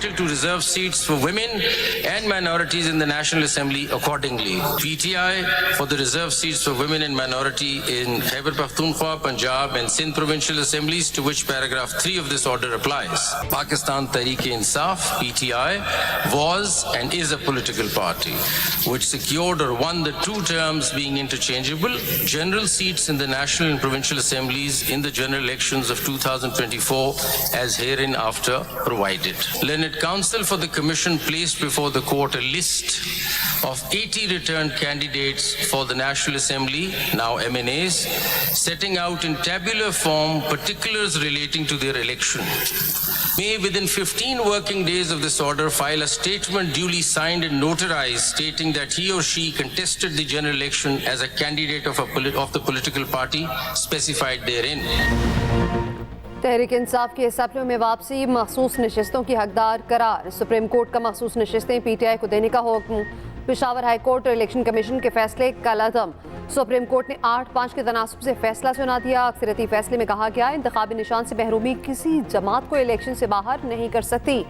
entitled to reserved seats for women and minorities in the National Assembly accordingly. PTI for the reserved seats for women and minority in Khyber Pakhtunkhwa, Punjab and Sindh provincial assemblies, to which paragraph 3 of this order applies. Pakistan Tehreek-e-Insaf (PTI) was and is a political party which secured or won the 2 terms being interchangeable general seats in the national and provincial assemblies in the general elections of 2024 as hereinafter provided. Learned Counsel for the Commission placed before the court a list of 80 returned candidates for the National Assembly, now MNAs, setting out in tabular form particulars relating to their election. May within 15 working days of this order file a statement duly signed and notarized stating that he or she contested the general election as a candidate of the political party specified therein. Tehreek Insaf की assembly में वापसी, मखसूस नशस्तों की हकदार करार। Supreme court का मखसूस नशस्तें PTI को देने का हुक्म। पेशावर हाई कोर्ट और इलेक्शन कमीशन के फैसले कलअदम। सुप्रीम कोर्ट ने 8-5 के तनासुब से फैसला सुना दिया। अक्सरियती फैसले में कहा गया इंतखाबी निशान से महरूमी किसी जमात को इलेक्शन से बाहर नहीं कर सकती।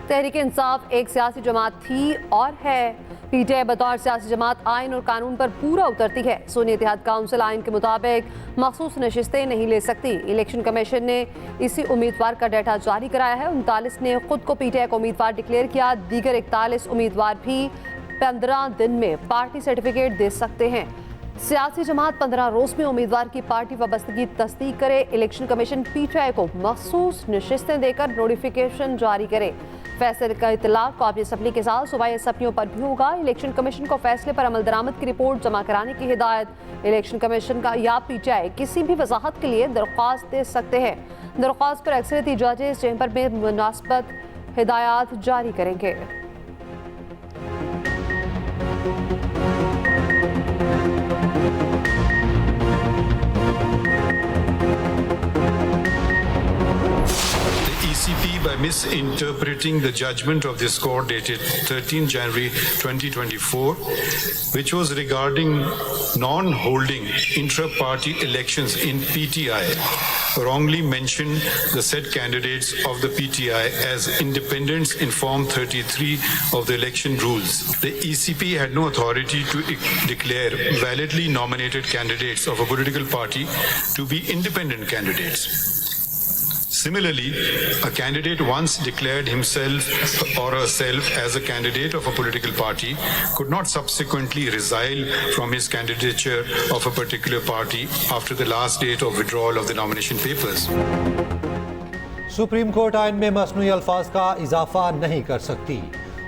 तहरीक इंसाफ एक सियासी जमात थी और है। पीटीआई बतौर सियासी जमात आइन और कानून पर पूरा उतरती है। सुन्नी इत्तेहाद काउंसिल आइन के मुताबिक मखसूस नशिस्तें नहीं ले सकती। इलेक्शन कमीशन ने इसी उम्मीदवार का डाटा जारी कराया है। 39 ने खुद को पीटीआई को उम्मीदवार डिक्लेयर किया। दीगर 41 उम्मीदवार भी 15 दिन में पार्टी सर्टिफिकेट दे सकते हैं। सियासी जमात 15 रोज में उम्मीदवार की पार्टी वाबस्तगी तस्दीक करे। इलेक्शन कमीशन पीटीआई को मखसूस नशिस्तें देकर नोटिफिकेशन जारी करे। फैसले का इतलाक कौमी असम्बली के साथ सूबाई असम्बलियों पर भी होगा। इलेक्शन कमीशन को फैसले पर अमल दरामद की रिपोर्ट जमा कराने की हिदायत। इलेक्शन कमीशन का या पीटीआई किसी भी वजाहत के लिए दरख्वास्त दे सकते हैं। दरख्वास्त पर अक्सरियती जजेस चैम्बर में मुनासिबत हिदायत जारी करेंगे। By misinterpreting the judgment of this court dated 13 January 2024, which was regarding non-holding intra-party elections in PTI, wrongly mentioned the said candidates of the PTI as independents in Form 33 of the election rules. The ECP had no authority to declare validly nominated candidates of a political party to be independent candidates. Similarly, a candidate once declared himself or herself as a candidate of a political party could not subsequently resile from his candidature of a particular party after the last date of withdrawal of the nomination papers. Supreme court आइन में मसनूई अल्फाज का इजाफा नहीं कर सकती।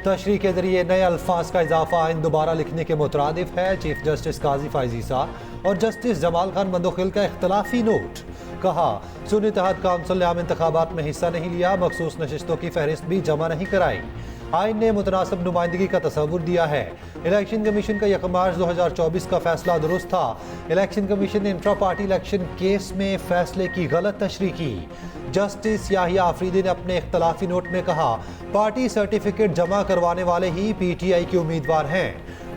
तशरीह के जरिए नए अल्फाज का इजाफा आइन दोबारा लिखने के मुतरादिफ है। चीफ जस्टिस काजी फायजीसा और जस्टिस जमाल खान मंदोखिल का इख्तलाफी नोट। कहा सुन्नी इत्तेहाद काउंसिल ने आम इंतखाबात में हिस्सा नहीं लिया, मखसूस नशिस्तों की फहरिस्त भी जमा नहीं कराई। आइन ने मुतनासिब नुमाइंदगी का तस्वुर दिया है। इलेक्शन कमीशन का 1 मार्च 2024 का फैसला दुरुस्त था। इलेक्शन कमीशन ने इंट्रा पार्टी इलेक्शन केस में फैसले की गलत तशरीह की। जस्टिस याहिया आफरीदी ने अपने इख्तलाफी नोट में कहा पार्टी सर्टिफिकेट जमा करवाने वाले ही पीटीआई के उम्मीदवार हैं।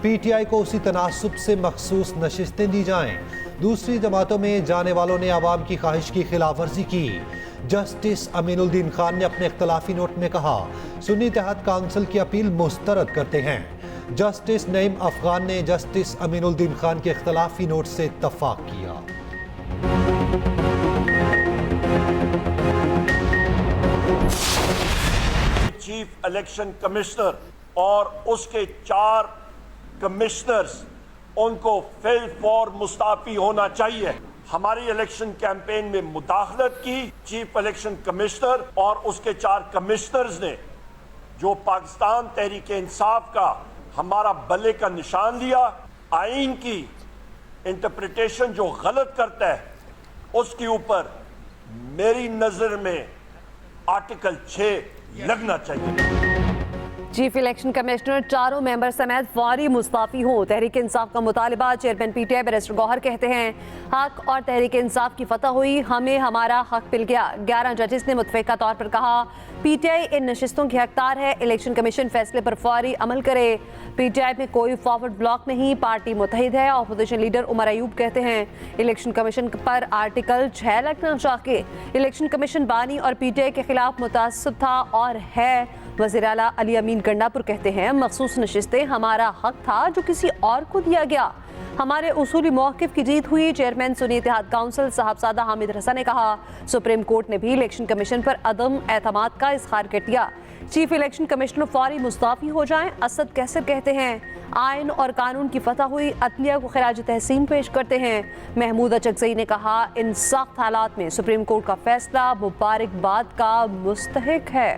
पीटीआई को उसी तनासुब से मखसूस नशिस्तें दी जाएं। दूसरी जमातों में जाने वालों ने आवाम की ख्वाहिश की खिलाफ वर्जी की। जस्टिस अमीनुद्दीन खान ने अपने इख्तलाफी नोट में कहा सुन्नी इत्तेहाद काउंसिल की अपील मुस्तरद करते हैं। जस्टिस नईम अफगान ने जस्टिस अमीनुद्दीन खान के इख्तलाफी नोट से इत्तफाक किया। चीफ इलेक्शन कमिश्नर और उसके 4 कमिश्नर्स उनको फिल फॉर मुस्ताफी होना चाहिए। हमारी इलेक्शन कैंपेन में मुदाखलत की चीफ इलेक्शन कमिश्नर और उसके 4 कमिश्नर्स ने, जो पाकिस्तान तहरीक इंसाफ का हमारा बल्ले का निशान लिया। आइन की इंटरप्रिटेशन जो गलत करता है उसके ऊपर मेरी नजर में आर्टिकल 6 लगना चाहिए। चीफ इलेक्शन कमिश्नर चारों मेंबर समेत फौरी मुस्ताफी हो। तहरीक इंसाफ का मुतालिबा। चेयरमैन पीटीआई बैरिस्टर गौहर कहते हैं हक और तहरीक इंसाफ की फतह हुई, हमें हमारा हक मिल गया। 11 जजेस ने मुतफिका तौर पर कहा पीटीआई इन नशिस्तों की हकदार है, इलेक्शन कमीशन फैसले पर फौरी अमल करे। पीटीआई में कोई फॉरवर्ड ब्लॉक नहीं, पार्टी मुतहिद है। अपोजिशन लीडर उमर अयूब कहते हैं इलेक्शन कमीशन पर आर्टिकल 6 लगना चाहिए। इलेक्शन कमीशन बानी और पीटीआई के खिलाफ मुतासब था और है। वज़ीर आला अली अमीन गंडापुर कहते हैं मखसूस नशिस्तें हमारा हक था जो किसी और को दिया गया, हमारे उसूली मौक़िफ़ की जीत हुई। चेयरमैन सुन्नी इत्तेहाद काउंसिल साहबजादा हामिद रज़ा ने कहा सुप्रीम कोर्ट ने भी इलेक्शन कमीशन पर अदम एतमाद का इज़हार कर दिया। चीफ इलेक्शन कमिश्नर फौरी मुस्ताफी हो जाएं। असद कैसर कहते हैं आइन और कानून की फतह हुई, अदलिया को खिराज तहसीन पेश करते हैं। महमूद अचकज़ई ने कहा इन सख्त हालात में सुप्रीम कोर्ट का फैसला मुबारकबाद का मुस्तहिक है।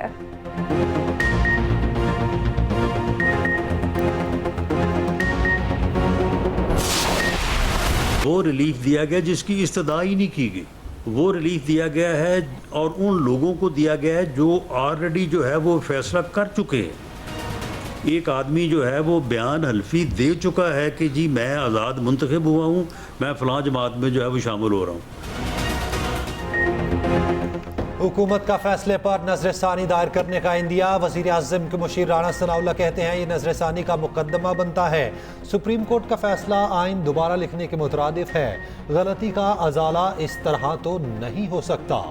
वो रिलीफ दिया गया जिसकी इस्तदा ही नहीं की गई, वो रिलीफ दिया गया है और उन लोगों को दिया गया है जो ऑलरेडी जो है वो फैसला कर चुके हैं। एक आदमी जो है वो बयान हल्फी दे चुका है कि जी मैं आज़ाद मुंतखब हुआ हूँ, मैं फ़लाँ जमात में जो है वो शामिल हो रहा हूँ। हुकूमत का फैसले पर नजरसानी दायर करने का इंदिया। वज़ीर आज़म के मुशीर राणा सनाउल्लाह कहते हैं ये नजरसानी का मुकदमा बनता है। सुप्रीम कोर्ट का फैसला आइन दोबारा लिखने के मुतरादिफ है। गलती का अजाला इस तरह तो नहीं हो सकता।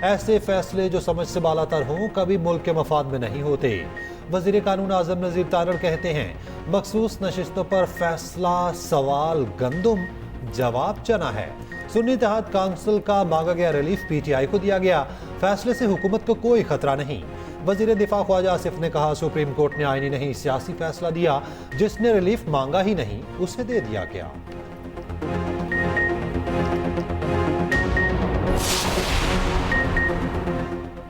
ऐसे फैसले जो समझ से बालातर हों कभी मुल्क के मफाद में नहीं होते। वज़ीर कानून आज़म नज़ीर तारड़ कहते हैं मखसूस नशिस्तों पर फैसला सवाल गंदुम जवाब चना है। सुन्नी इत्तेहाद काउंसिल का मांगा गया रिलीफ पीटीआई को दिया गया। फैसले से हुकूमत को कोई खतरा नहीं। वज़ीर दिफा ख्वाजा आसिफ ने कहा सुप्रीम कोर्ट ने आईनी नहीं सियासी फैसला दिया, जिसने रिलीफ मांगा ही नहीं उसे दे दिया गया।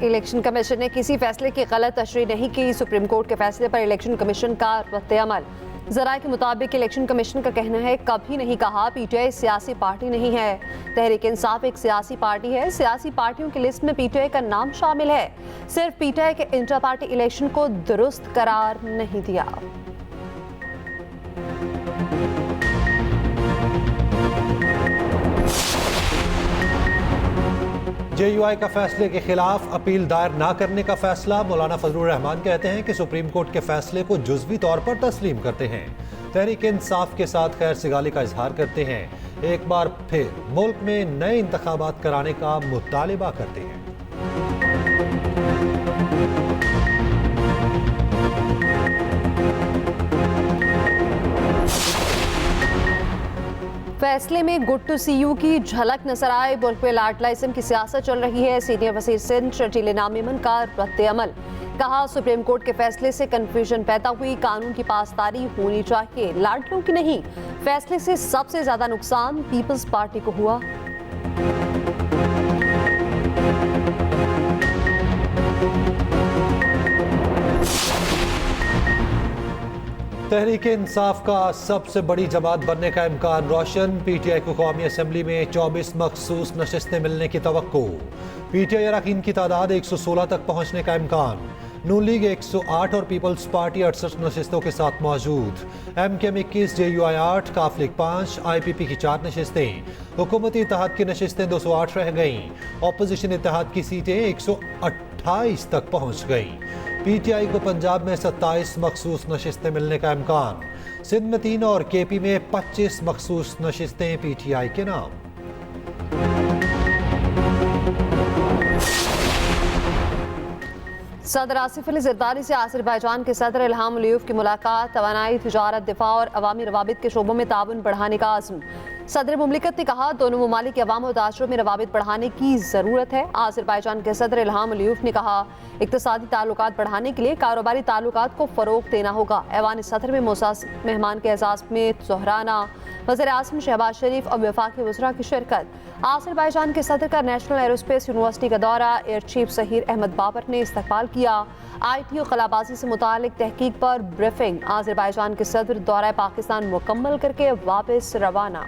इलेक्शन कमीशन ने किसी फैसले की गलत तशरीह नहीं की। सुप्रीम कोर्ट के फैसले पर इलेक्शन कमीशन का रद्द-ए-अमल। ज़राए के मुताबिक इलेक्शन कमीशन का कहना है कभी नहीं कहा पीटीआई सियासी पार्टी नहीं है। तहरीक इंसाफ एक सियासी पार्टी है। सियासी पार्टियों की लिस्ट में पीटीआई का नाम शामिल है। सिर्फ पीटीआई के इंटर पार्टी इलेक्शन को दुरुस्त करार नहीं दिया। जेयूआई का फैसले के खिलाफ अपील दायर ना करने का फैसला। मौलाना फजलुर रहमान कहते हैं कि सुप्रीम कोर्ट के फैसले को जुज़वी तौर पर तस्लीम करते हैं। तहरीक इंसाफ के साथ खैर सिगाली का इजहार करते हैं। एक बार फिर मुल्क में नए इंतखाबात कराने का मुतालिबा करते हैं। फैसले में गुड टू सी यू की झलक नजर आए। मुल्क में लाडलाइज्म की सियासत चल रही है। सीनियर वज़ीर सिंध शर्जील नामेमन का रद्द-ए-अमल। कहा सुप्रीम कोर्ट के फैसले से कंफ्यूजन पैदा हुई, कानून की पासदारी होनी चाहिए, लाडलों की नहीं। फैसले से सबसे ज्यादा नुकसान पीपल्स पार्टी को हुआ। तहरीक इंसाफ का सबसे बड़ी जमात बनने का इम्कान रोशन। पीटीआई को कौमी असम्बली में 24 मखसूस नशिस्तें मिलने की तवक्को। पीटीआई अरकान की तादाद 116 तक पहुंचने का इम्कान। नून लीग 108 और पीपल्स पार्टी 68 नशिस्तों के साथ मौजूद। एमकेएम 21, जेयूआई 8, काफ लीग 5, आईपीपी की 4 नशिस्तें। हुकूमती इत्तेहाद की नशिस्तें 208 रह गईं। अपोजिशन इत्तेहाद की सीटें 128 तक पहुंच गईं। पीटीआई को पंजाब में 27 मखसूस नशिस्तें मिलने का इम्कान। सिंध में 3 और केपी में 25 मखसूस नशिस्तें पीटीआई के नाम। सदर आसिफ अली ज़रदारी से आज़रबाईजान के सदर इल्हाम अलीयव की मुलाकात। तवानाई, तिजारत, दिफा और अवामी रवाबित के शोबों में ताउन बढ़ाने का आज़म। सदर मुमलिकत ने कहा दोनों ममालिक के अवाम और ताशुर में रवाबित बढ़ाने की ज़रूरत है। आज़रबाईजान के सदर इल्हाम अलीयव ने कहा इक़्तिसादी ताल्लुकात बढ़ाने के लिए कारोबारी ताल्लुकात को फ़रोग़ देना होगा। ऐवान सदर में मोसास मेहमान के एजाज़ में सोहराना, वज़ीर आज़म शहबाज शरीफ और वफाकी वज़रा की शिरकत। आज़रबाईजान के सदर का नेशनल एरोस्पेस यूनिवर्सिटी का दौरा। एयर चीफ ज़हीर अहमद बाबर ने इस्तकबाल किया। IT और खलाबाजी से मुतालिक तहकीक पर ब्रीफिंग। आज़रबाईजान के सदर दौरा पाकिस्तान मुकम्मल करके वापस रवाना।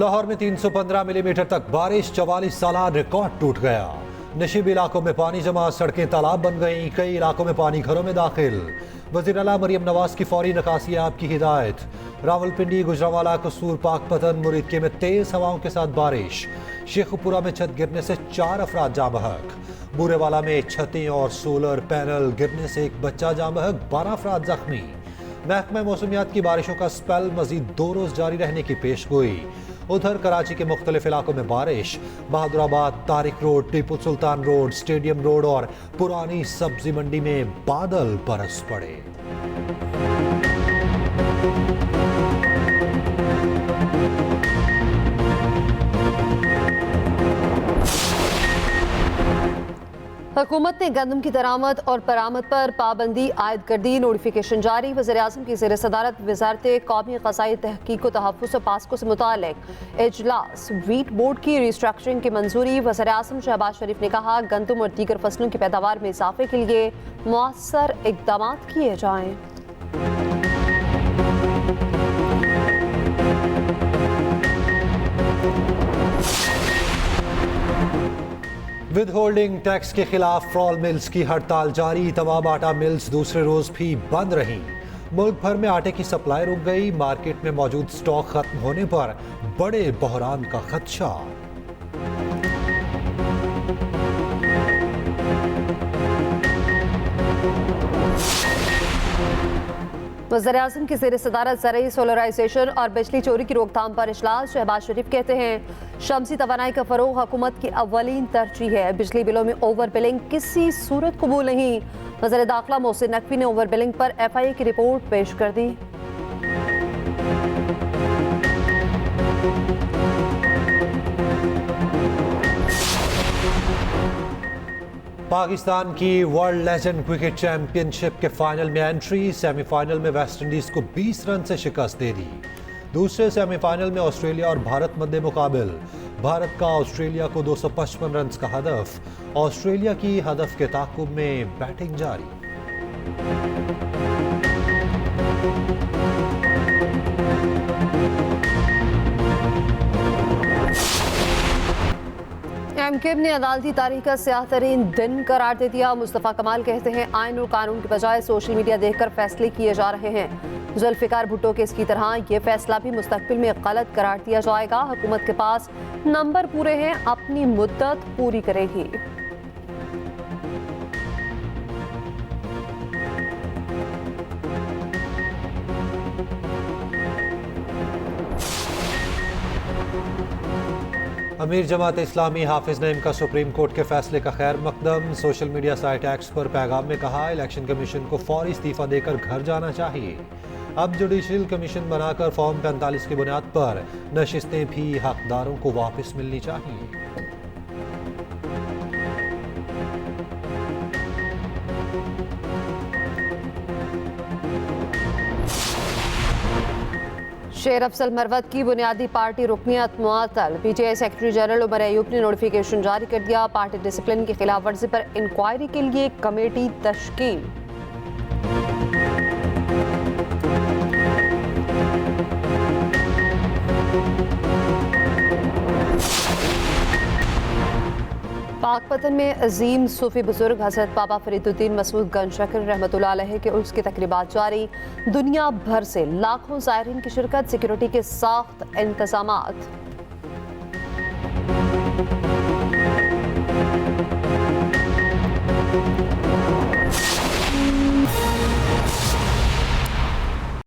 लाहौर में 315 मिलीमीटर तक बारिश, 44 साल रिकॉर्ड टूट गया। नशीब इलाकों में पानी जमा, सड़कें तालाब बन गईं, कई इलाकों में पानी घरों में दाखिल। वज़ीर आला मरियम नवाज की फौरी निकासी आपकी हिदायत। रावलपिंडी, गुजरांवाला, कसूर, पाकपतन, मुरीदके में तेज हवाओं के साथ बारिश। शेखपुरा में छत गिरने से 4 अफराद जाँ बहक। बूरेवाला में छतें और सोलर पैनल गिरने से एक बच्चा जाँ बहक, 12 अफराद जख्मी। महकमा मौसमियात की बारिशों का स्पेल मजीद 2 रोज जारी रहने की पेशगोई। उधर कराची के मुख्तलिफ इलाकों में बारिश। Bahadurabad, Tariq road, Tipu Sultan road, stadium road और पुरानी सब्जी मंडी में बादल बरस पड़े। हुकूमत ने गंदम की दरामद और बरामद पर पाबंदी आयद कर दी। नोटिफिकेशन जारी। वज़ीर-ए-आज़म की ज़ेर सदारत वज़ारत कौमी क़ज़ाई तहक़ीक़ व तहफ़्फ़ुज़ पास्को से मुताल्लिक़ इजलास। वीट बोर्ड की रिस्ट्रक्चरिंग की मंजूरी। वज़ीर-ए-आज़म शहबाज शरीफ ने कहा, गंदम और दीगर फसलों की पैदावार में इजाफे के लिए मौसर इक़दाम किए जाएँ। विद होल्डिंग टैक्स के खिलाफ फ्रॉल मिल्स की हड़ताल जारी। तमाम आटा मिल्स दूसरे रोज भी बंद रहीं। मुल्क भर में आटे की सप्लाई रुक गई। मार्केट में मौजूद स्टॉक खत्म होने पर बड़े बहरान का खदशा। वज़ीर-ए-आज़म की ज़ेर सदारत ज़रई सोलराइजेशन और बिजली चोरी की रोकथाम पर इजलास। शहबाज शरीफ कहते हैं, शमसी तवानाई का फ़रोग़ हुकूमत की अव्वलीन तरजीह है। बिजली बिलों में ओवर बिलिंग किसी सूरत कबूल नहीं। वज़ीर दाखिला मोहसिन नकवी ने ओवर बिलिंग पर FIA की रिपोर्ट पेश कर दी। पाकिस्तान की वर्ल्ड लेजेंड क्रिकेट चैंपियनशिप के फाइनल में एंट्री। सेमीफाइनल में वेस्टइंडीज को 20 रन से शिकस्त दे दी। दूसरे सेमीफाइनल में ऑस्ट्रेलिया और भारत मद्दे मुकाबिल। भारत का ऑस्ट्रेलिया को 255 रन का हदफ। ऑस्ट्रेलिया की हदफ के ताक़ुब में बैटिंग जारी। MKM ने अदालती तारीख का स्याह तरीन दिन करार दे दिया। मुस्तफ़ा कमाल कहते हैं, आइन और कानून के बजाय सोशल मीडिया देखकर फैसले किए जा रहे हैं। जुल्फ़िकार भुट्टो केस की तरह ये फैसला भी मुस्तक़बिल में गलत करार दिया जाएगा। हुकूमत के पास नंबर पूरे हैं, अपनी मुद्दत पूरी करेगी। अमीर जमात इस्लामी हाफिज नईम का सुप्रीम कोर्ट के फैसले का खैर मकदम। सोशल मीडिया साइट एक्स पर पैगाम में कहा, इलेक्शन कमीशन को फौरी इस्तीफा देकर घर जाना चाहिए। अब जुडिशल कमीशन बनाकर फॉर्म 45 की बुनियाद पर नशिस्तें भी हकदारों को वापस मिलनी चाहिए। शेर अफजल मरवत की बुनियादी पार्टी रुकनियत मुअत्तल। PTI secretary general Umar Ayub ने नोटिफिकेशन जारी कर दिया। पार्टी डिसिप्लिन की खिलाफ वर्जी पर इंक्वायरी के लिए कमेटी तश्कील। पाकपतन में अजीम सूफी बुजुर्ग हज़रत बाबा फरीदुद्दीन मसूद गंज शकर रहमतुल्लाह अलैह के उर्स की तकरीबात जारी। दुनिया भर से लाखों ज़ायरीन की शिरकत। सिक्योरिटी के सख्त इंतज़ामात।